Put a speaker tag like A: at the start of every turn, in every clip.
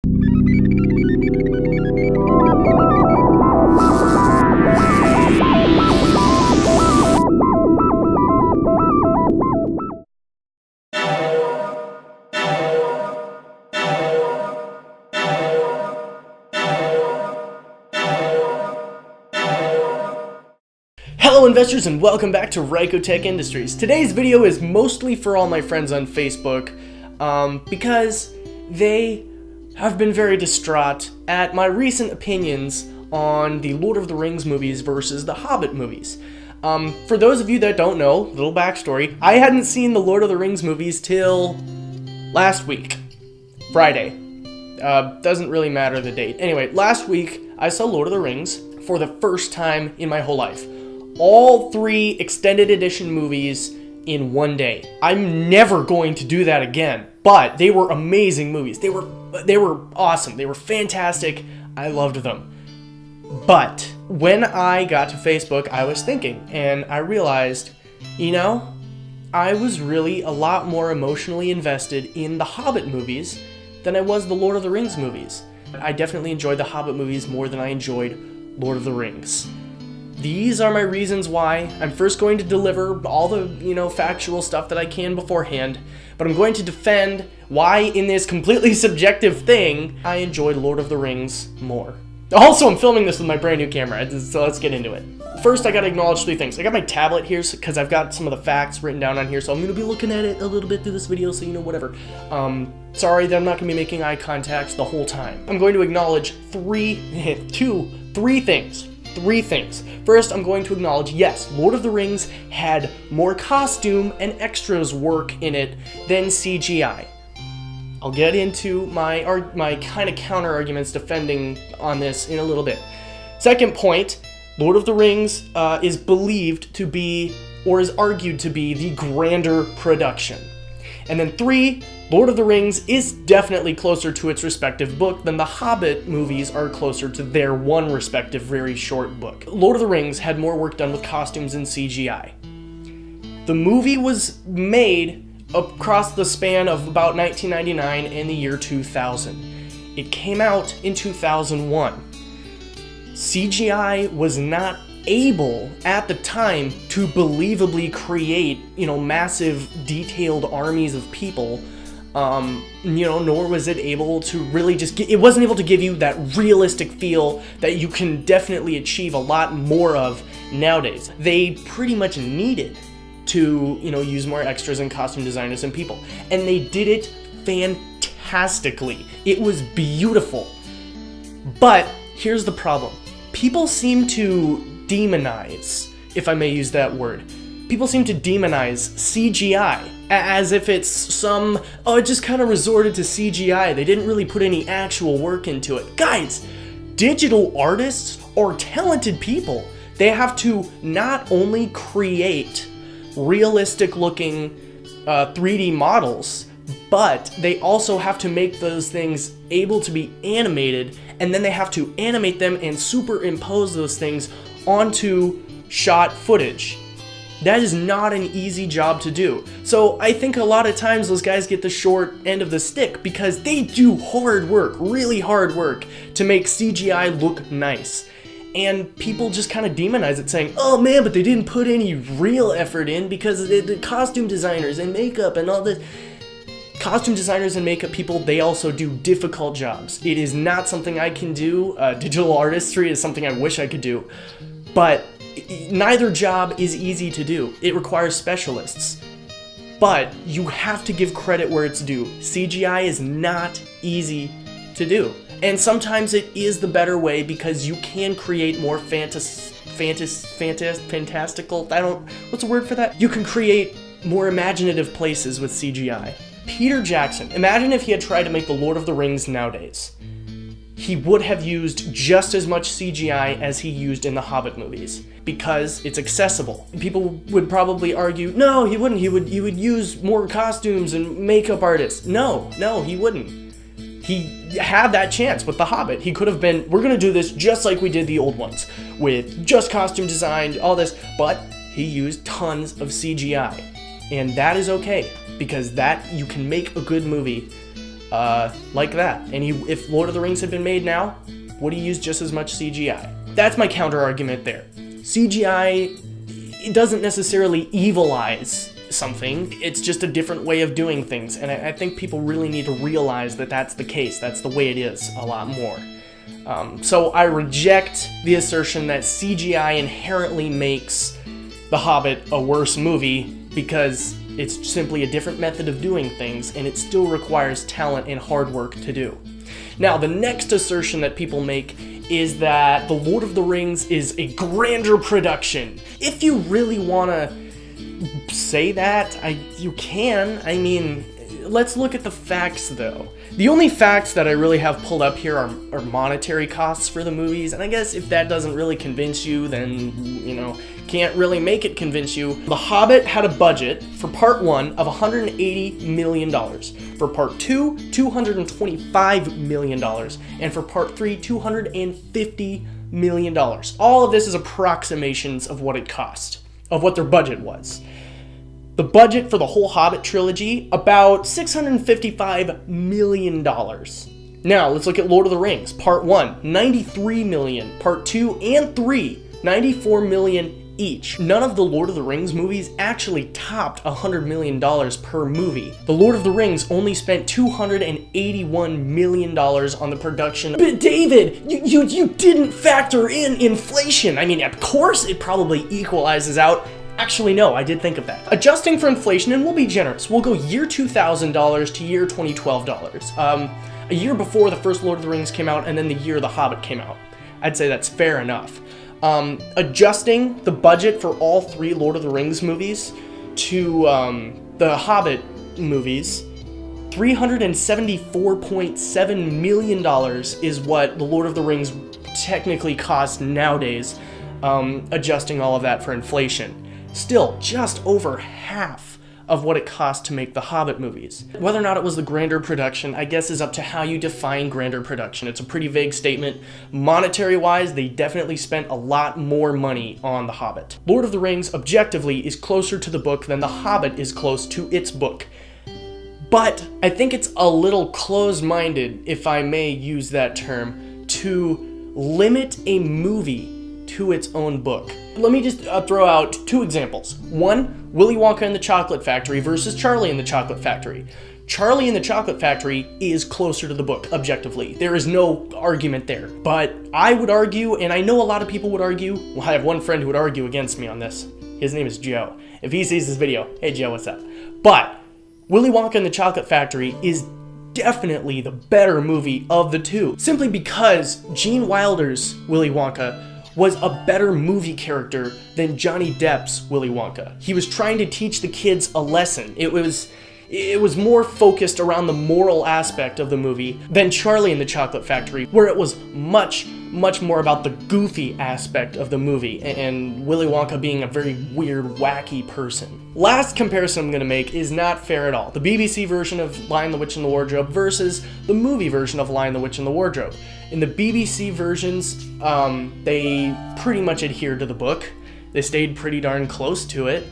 A: Hello investors and welcome back to Tech Industries. Today's video is mostly for all my friends on Facebook because they have been very distraught at my recent opinions on the Lord of the Rings movies versus the Hobbit movies. For those of you that don't know, little backstory, I hadn't seen the Lord of the Rings movies till last week, Friday. Doesn't really matter the date. Anyway, last week I saw Lord of the Rings for the first time in my whole life. All 3 extended edition movies in one day. I'm never going to do that again, but they were amazing movies. They were awesome. They were fantastic. I loved them. But when I got to Facebook, I was thinking, and I realized, you know, I was really a lot more emotionally invested in the Hobbit movies than I was the Lord of the Rings movies. I definitely enjoyed the Hobbit movies more than I enjoyed Lord of the Rings. These are my reasons why. I'm first going to deliver all the, factual stuff that I can beforehand, but I'm going to defend why in this completely subjective thing, I enjoyed Lord of the Rings more. Also, I'm filming this with my brand new camera, so let's get into it. First, I gotta acknowledge 3 things. I got my tablet here because I've got some of the facts written down on here, so I'm gonna be looking at it a little bit through this video, so whatever. Sorry that I'm not gonna be making eye contact the whole time. I'm going to acknowledge 3 things. 3 things. First, I'm going to acknowledge, yes, Lord of the Rings had more costume and extras work in it than CGI. I'll get into my kind of counter arguments defending on this in a little bit. Second point, Lord of the Rings is believed to be, or is argued to be, the grander production. And then 3, Lord of the Rings is definitely closer to its respective book than the Hobbit movies are closer to their one respective very short book. Lord of the Rings had more work done with costumes and CGI. The movie was made across the span of about 1999 and the year 2000. It came out in 2001. CGI was not able at the time to believably create, massive detailed armies of people, nor was it able to really it wasn't able to give you that realistic feel that you can definitely achieve a lot more of nowadays. They pretty much needed to, use more extras and costume designers and people, and they did it fantastically. It was beautiful. But here's the problem. People seem to demonize, if I may use that word. People seem to demonize CGI as if it's it just kind of resorted to CGI. They didn't really put any actual work into it. Guys, digital artists are talented people. They have to not only create realistic looking 3D models, but they also have to make those things able to be animated, and then they have to animate them and superimpose those things onto shot footage. That is not an easy job to do. So I think a lot of times those guys get the short end of the stick because they do hard work, really hard work, to make CGI look nice. And people just kind of demonize it, saying, oh man, but they didn't put any real effort in because the costume designers and makeup and all this. Costume designers and makeup people, they also do difficult jobs. It is not something I can do. Digital artistry is something I wish I could do. But neither job is easy to do. It requires specialists. But you have to give credit where it's due. CGI is not easy to do. And sometimes it is the better way because you can create more fantastical, what's the word for that? You can create more imaginative places with CGI. Peter Jackson, imagine if he had tried to make the Lord of the Rings nowadays. He would have used just as much CGI as he used in the Hobbit movies because it's accessible. People would probably argue, no, he wouldn't. He would use more costumes and makeup artists. No, he wouldn't. He had that chance with The Hobbit. He could have been, we're going to do this just like we did the old ones, with just costume designed, all this, but he used tons of CGI. And that is okay, because that, you can make a good movie like that. And if Lord of the Rings had been made now, would he use just as much CGI? That's my counter argument there. CGI, it doesn't necessarily evilize something, it's just a different way of doing things, and I think people really need to realize that that's the case, that's the way it is a lot more. So I reject the assertion that CGI inherently makes The Hobbit a worse movie, because it's simply a different method of doing things, and it still requires talent and hard work to do. Now, the next assertion that people make is that The Lord of the Rings is a grander production. If you really want to say that, you can. I mean, let's look at the facts, though. The only facts that I really have pulled up here are monetary costs for the movies, and I guess if that doesn't really convince you, then, you know, can't really make it convince you. The Hobbit had a budget for part 1 of $180 million, for part 2, $225 million, and for part 3, $250 million. All of this is approximations of what it cost, of what their budget was. The budget for the whole Hobbit trilogy, about $655 million. Now, let's look at Lord of the Rings. Part 1, $93 million. Part 2 and 3, $94 million each. None of the Lord of the Rings movies actually topped $100 million per movie. The Lord of the Rings only spent $281 million on the production. But David, you didn't factor in inflation. I mean, of course it probably equalizes out. Actually, no, I did think of that. Adjusting for inflation, and we'll be generous, we'll go year $2000 to year 2012 dollars. A year before the first Lord of the Rings came out, and then the year The Hobbit came out. I'd say that's fair enough. Adjusting the budget for all 3 Lord of the Rings movies to the Hobbit movies, $374.7 million is what the Lord of the Rings technically costs nowadays, adjusting all of that for inflation. Still, just over half of what it cost to make the Hobbit movies. Whether or not it was the grander production, I guess, is up to how you define grander production. It's a pretty vague statement. Monetary-wise, they definitely spent a lot more money on The Hobbit. Lord of the Rings, objectively, is closer to the book than The Hobbit is close to its book. But I think it's a little closed-minded, if I may use that term, to limit a movie to its own book. Let me just throw out 2 examples. One, Willy Wonka and the Chocolate Factory versus Charlie and the Chocolate Factory. Charlie and the Chocolate Factory is closer to the book, objectively. There is no argument there. But I would argue, and I know a lot of people would argue, well, I have one friend who would argue against me on this. His name is Joe. If he sees this video, hey Joe, what's up? But Willy Wonka and the Chocolate Factory is definitely the better movie of the 2, simply because Gene Wilder's Willy Wonka was a better movie character than Johnny Depp's Willy Wonka. He was trying to teach the kids a lesson. It was more focused around the moral aspect of the movie than Charlie and the Chocolate Factory, where it was much more about the goofy aspect of the movie, and Willy Wonka being a very weird, wacky person. Last comparison I'm going to make is not fair at all. The BBC version of Lion, the Witch, and the Wardrobe versus the movie version of Lion, the Witch, and the Wardrobe. In the BBC versions, they pretty much adhered to the book. They stayed pretty darn close to it,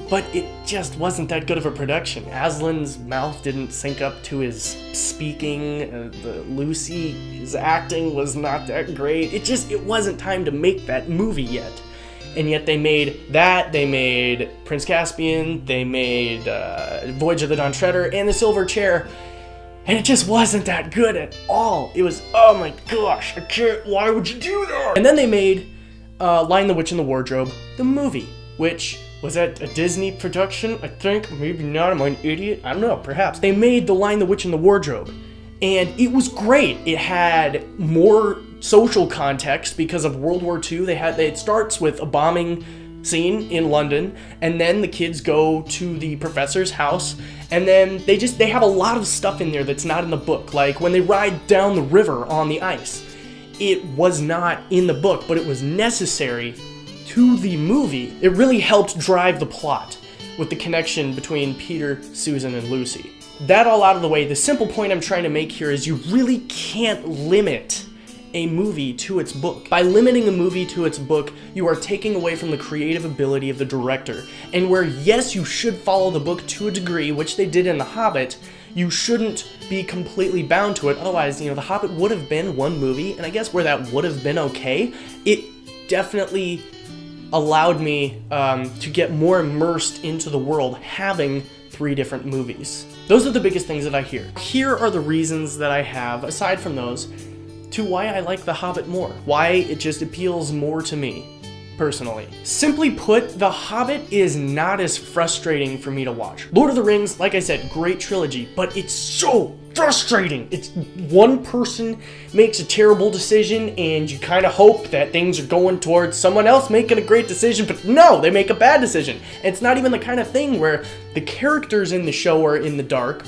A: but it just wasn't that good of a production. Aslan's mouth didn't sync up to his speaking. Lucy's acting was not that great. It wasn't time to make that movie yet. And yet they made that, they made Prince Caspian, they made Voyage of the Dawn Treader, and The Silver Chair, and it just wasn't that good at all. It was, oh my gosh, I can't, why would you do that? And then they made Lion, the Witch, and the Wardrobe, the movie, which was that a Disney production, I think? Maybe not, am I an idiot? I don't know, perhaps. They made The Lion, the Witch, and the Wardrobe, and it was great. It had more social context because of World War II. It starts with a bombing scene in London, and then the kids go to the professor's house, and then they have a lot of stuff in there that's not in the book, like when they ride down the river on the ice. It was not in the book, but it was necessary to the movie. It really helped drive the plot with the connection between Peter, Susan, and Lucy. That all out of the way, the simple point I'm trying to make here is you really can't limit a movie to its book. By limiting a movie to its book, you are taking away from the creative ability of the director. And where, yes, you should follow the book to a degree, which they did in The Hobbit, you shouldn't be completely bound to it. Otherwise, The Hobbit would have been one movie, and I guess where that would have been okay, it definitely allowed me to get more immersed into the world having 3 different movies. Those are the biggest things that I hear. Here are the reasons that I have, aside from those, to why I like The Hobbit more. Why it just appeals more to me, personally. Simply put, The Hobbit is not as frustrating for me to watch. Lord of the Rings, like I said, great trilogy, but it's so frustrating. It's one person makes a terrible decision and you kind of hope that things are going towards someone else making a great decision, but no, they make a bad decision. And it's not even the kind of thing where the characters in the show are in the dark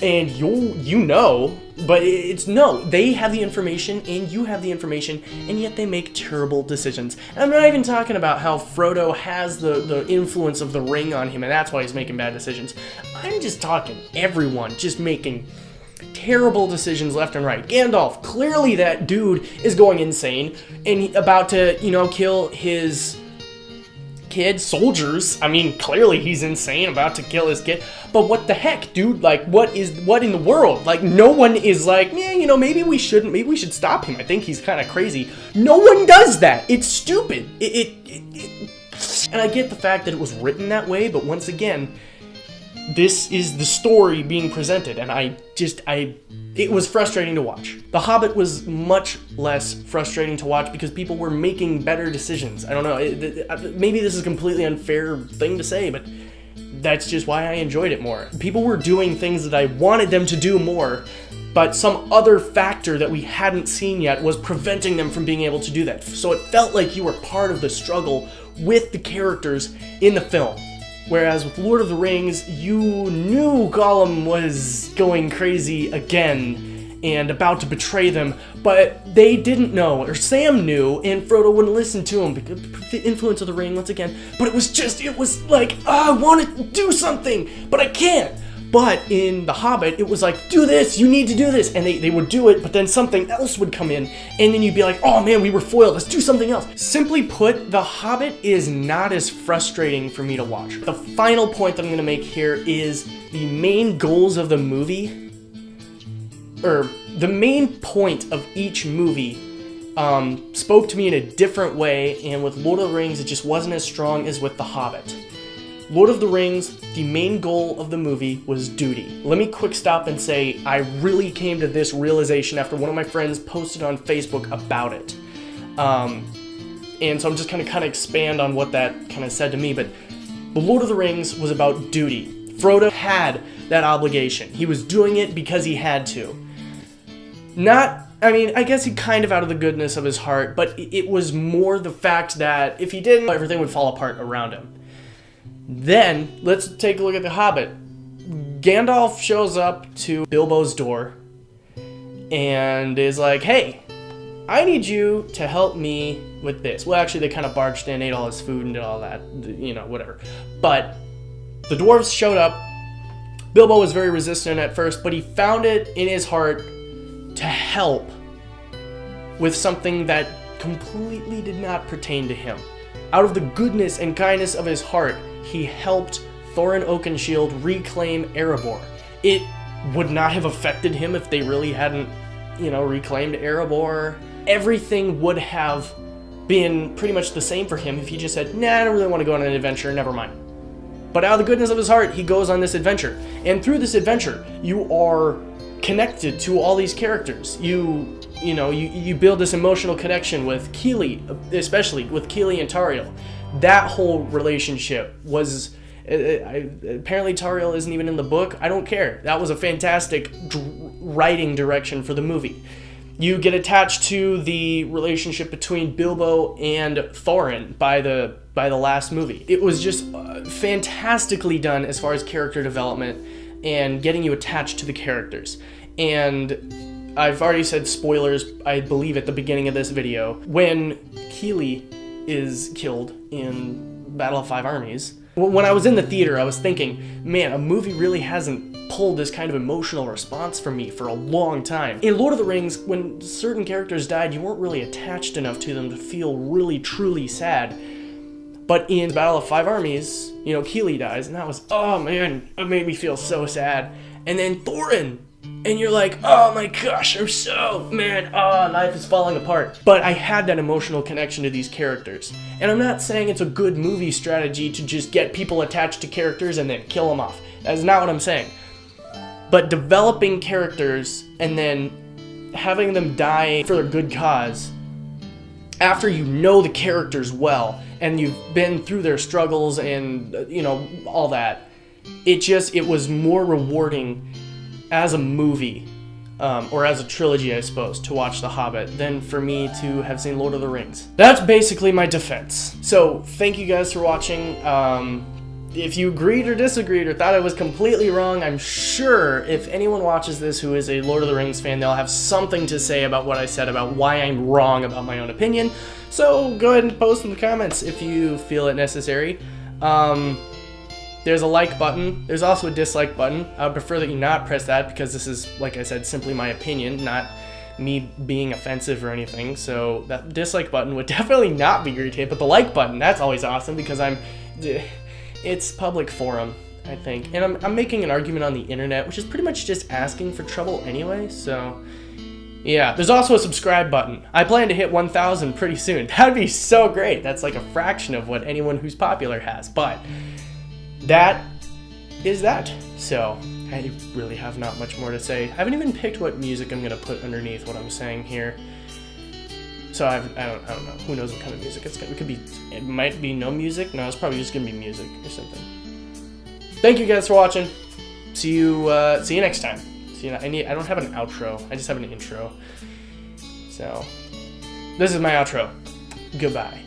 A: and you know, but no, they have the information and you have the information, and yet they make terrible decisions. And I'm not even talking about how Frodo has the influence of the ring on him and that's why he's making bad decisions. I'm just talking everyone just making terrible decisions left and right. Gandalf, clearly that dude is going insane and about to, kill his kid, soldiers. I mean, clearly he's insane, about to kill his kid. But what the heck, dude? Like, what in the world? Like, no one is like, maybe we shouldn't, maybe we should stop him. I think he's kind of crazy. No one does that. It's stupid. And I get the fact that it was written that way, but once again, this is the story being presented, and it was frustrating to watch. The Hobbit was much less frustrating to watch because people were making better decisions. I don't know, maybe this is a completely unfair thing to say, but that's just why I enjoyed it more. People were doing things that I wanted them to do more, but some other factor that we hadn't seen yet was preventing them from being able to do that. So it felt like you were part of the struggle with the characters in the film. Whereas with Lord of the Rings, you knew Gollum was going crazy again and about to betray them, but they didn't know, or Sam knew, and Frodo wouldn't listen to him because the influence of the ring once again. But it was like, I want to do something, but I can't. But in The Hobbit, it was like, do this, you need to do this. And they would do it, but then something else would come in. And then you'd be like, oh man, we were foiled, let's do something else. Simply put, The Hobbit is not as frustrating for me to watch. The final point that I'm going to make here is the main goals of the movie, or the main point of each movie spoke to me in a different way. And with Lord of the Rings, it just wasn't as strong as with The Hobbit. Lord of the Rings, the main goal of the movie was duty. Let me quick stop and say I really came to this realization after one of my friends posted on Facebook about it. And so I'm just kind of expand on what that kind of said to me. But The Lord of the Rings was about duty. Frodo had that obligation. He was doing it because he had to. I guess he kind of out of the goodness of his heart, but it was more the fact that if he didn't, everything would fall apart around him. Then, let's take a look at The Hobbit. Gandalf shows up to Bilbo's door and is like, hey, I need you to help me with this. Well, actually, they kind of barged in, ate all his food and did all that, whatever. But the dwarves showed up. Bilbo was very resistant at first, but he found it in his heart to help with something that completely did not pertain to him. Out of the goodness and kindness of his heart, he helped Thorin Oakenshield reclaim Erebor. It would not have affected him if they really hadn't, reclaimed Erebor. Everything would have been pretty much the same for him if he just said, nah, I don't really want to go on an adventure, never mind. But out of the goodness of his heart, he goes on this adventure. And through this adventure, you are connected to all these characters. You build this emotional connection with Keely, especially with Keely and Tauriel. That whole relationship was, apparently Tauriel isn't even in the book. I don't care. That was a fantastic writing direction for the movie. You get attached to the relationship between Bilbo and Thorin by the last movie. It was just fantastically done as far as character development and getting you attached to the characters. And I've already said spoilers, I believe, at the beginning of this video. When Keely is killed in Battle of Five Armies, when I was in the theater, I was thinking, man, a movie really hasn't pulled this kind of emotional response from me for a long time. In Lord of the Rings, when certain characters died, you weren't really attached enough to them to feel really, truly sad. But in Battle of Five Armies, Keely dies, and that was, oh man, it made me feel so sad. and then Thorin, and you're like, oh my gosh, life is falling apart. But I had that emotional connection to these characters. And I'm not saying it's a good movie strategy to just get people attached to characters and then kill them off. That is not what I'm saying. But developing characters and then having them die for a good cause after you know the characters well and you've been through their struggles and, all that, it was more rewarding as a movie, or as a trilogy, I suppose, to watch The Hobbit than for me to have seen Lord of the Rings. That's basically my defense. So, thank you guys for watching. If you agreed or disagreed or thought I was completely wrong, I'm sure if anyone watches this who is a Lord of the Rings fan, they'll have something to say about what I said about why I'm wrong about my own opinion. So, go ahead and post in the comments if you feel it necessary. There's a like button. There's also a dislike button. I would prefer that you not press that because this is, like I said, simply my opinion, not me being offensive or anything. So that dislike button would definitely not be irritated, but the like button, that's always awesome because it's public forum, I think. And I'm making an argument on the internet, which is pretty much just asking for trouble anyway, so yeah. There's also a subscribe button. I plan to hit 1,000 pretty soon. That'd be so great. That's like a fraction of what anyone who's popular has, but that is that. So I really have not much more to say. I haven't even picked what music I'm gonna put underneath what I'm saying here. So I don't know. Who knows what kind of music it's gonna be? It might be no music. No, it's probably just gonna be music or something. Thank you guys for watching. See you next time. I don't have an outro. I just have an intro. So this is my outro. Goodbye.